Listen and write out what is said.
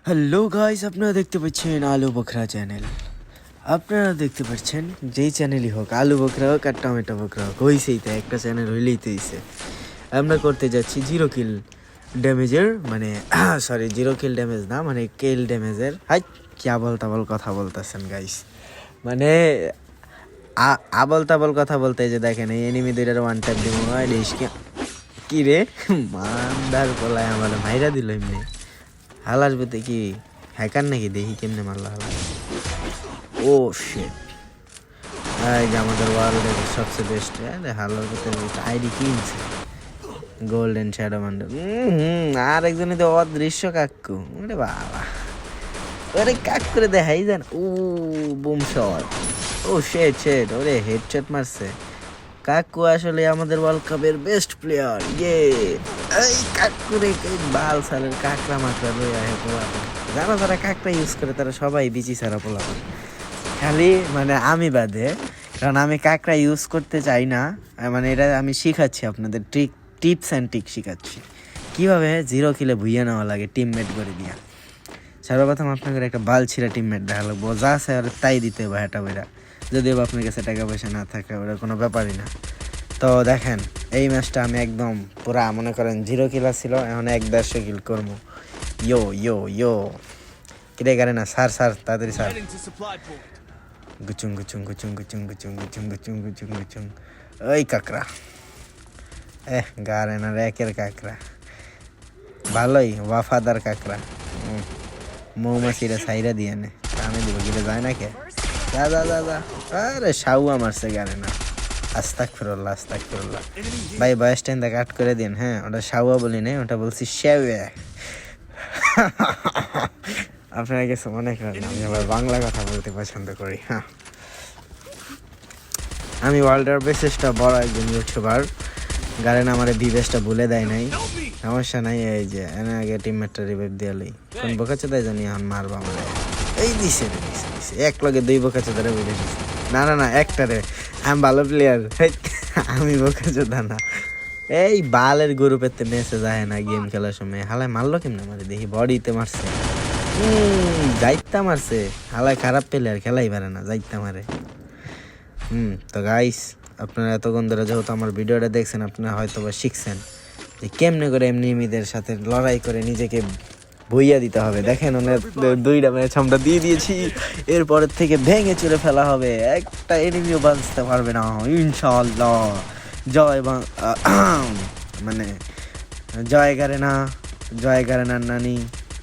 Hello guys, আপনারা দেখতে পাচ্ছেন আলু বখরা চ্যানেল। আপনারা দেখতে পাচ্ছেন যেই চ্যানেলই হোক, আলু বখরা হোক আর টমেটো বখরা হোক, হইছেই তো একটা চ্যানেল হইলেই তো হইছে। আমরা করতে যাচ্ছি জিরো কিল ড্যামেজের, মানে সরি, জিরো কিল ড্যামেজ না, মানে কিল ড্যামেজের। হাই, কি আবল তাবল কথা বলতেছেন গাইস, মানে আবল তাবল কথা বলতে যে দেখেন এই এনিমি দুইটার ওয়ান ট্যাপ দিব কি রে মান্দার পলায় আমার মাইরা দিল এমনি। হালার বেতে কি হ্যাকার নাকি, দেখি কেমনে মারলো হালা। ও শিট, এই যে আমাদের ওয়ার্ল্ডের সবচেয়ে বেস্ট হালার বেতে আইডি কিনছে গোল্ডেন শ্যাডো মান্ডার। আর একজনে তো অদৃশ্য কাকু, ওরে বাবা, ওরে কাক করে দেখাই যান। ও বুম শট, ও শেট, ওরে হেডশট মারছে। কাকু আসলে আমাদের ওয়ার্ল্ড কাপের বেস্ট প্লেয়ার। এই কাকুরে বাল সালের কাকড়া মাকড়া লইয়া হে পোলাপান, যারা কাকড়া ইউজ করে তারা সবাই বিচি ছাড়া পোলাপান, খালি মানে আমি বাদে। কারণ আমি কাকড়া ইউজ করতে চাই না, মানে এটা আমি শিখাচ্ছি আপনাদের, টিপস অ্যান্ড ট্রিক শিখাচ্ছি কীভাবে জিরো কিলে ভুইয়া নেওয়া লাগে টিমমেট করে দিয়া। সর্বপ্রথম আপনাদের একটা বাল ছিঁড়া টিমমেট দেখা লাগবো, যা আছে আর তাই দিতে হবে হেঁটা বেড়া, যদিও আপনার কাছে টাকা পয়সা না থাকে ওটা কোনো ব্যাপারই না। তো দেখেন এই ম্যাচটা আমি একদম পুরা মনে করেন জিরো কিল ছিল, এখন 1-1.5 কিল করবো। ইয়ো কিরে গারে না, স্যার তাড়াতাড়ি স্যার। গুচুং ওই কাকড়া, গারে না র্যাকের কাকড়া, ভালোই ওয়াফাদার কাকড়া। মৌমাছিরা সাইরা দিয়ে নে, আমি দিব গিলে যায় না কে, যা। আরে শাউয়া মারছে গারে না, আস্তাগফিরুল্লাহ। ভাই বয়স টাইম কাট করে দিন। হ্যাঁ, ওটা শাউয়া বলি নাই, ওটা বলছি শেওয়া। আপনারা কিছু মনে করেন, আমি আবার বাংলা কথা বলতে পছন্দ করি। হ্যাঁ, আমি ওয়ার্ল্ডের বেসেসটা বড় একজন ইউটিউবার, গারেন আমার বিবেশটা ভুলে দেয় নাই, সমস্যা নাই। এই যে এনে আগে টিমমেটটা রিভাইভ দিয়ালই, কোন বোকাচ্ছে তাই জানি এখন মারবা আমার। এই দিছে এক লগে 2 বোকাচ্ছে ধরে বুঝে দিছে। না একটারে, আমি ভালো প্লেয়ার, আমি বোকাচোদা না। এই বালের গ্রুপেতে মেসেজ আয় না গেম খেলার সময়, হালায় মারলো কেমনে মারে দেখি, বডিতে মারছে, যাইতা মারছে। হালায় খারাপ প্লেয়ার, খেলাই পারে না, যাইতা মারে। তো গাইস, আপনারা এতক্ষণ ধরে যেহেতু আমার ভিডিওটা দেখছেন, আপনারা হয়তো বা শিখছেন যে কেমনে করে এমনিদের সাথে লড়াই করে নিজেকে বইয়া দিতে হবে। দেখেন ওনার 2টা ম্যাচ আমরা দিয়ে দিয়েছি, এরপরের থেকে ভেঙে চুরে ফেলা হবে, একটা এনিমিও বাঁচতে পারবে না ইনশাআল্লাহ। মানে জয় গারে না নানি।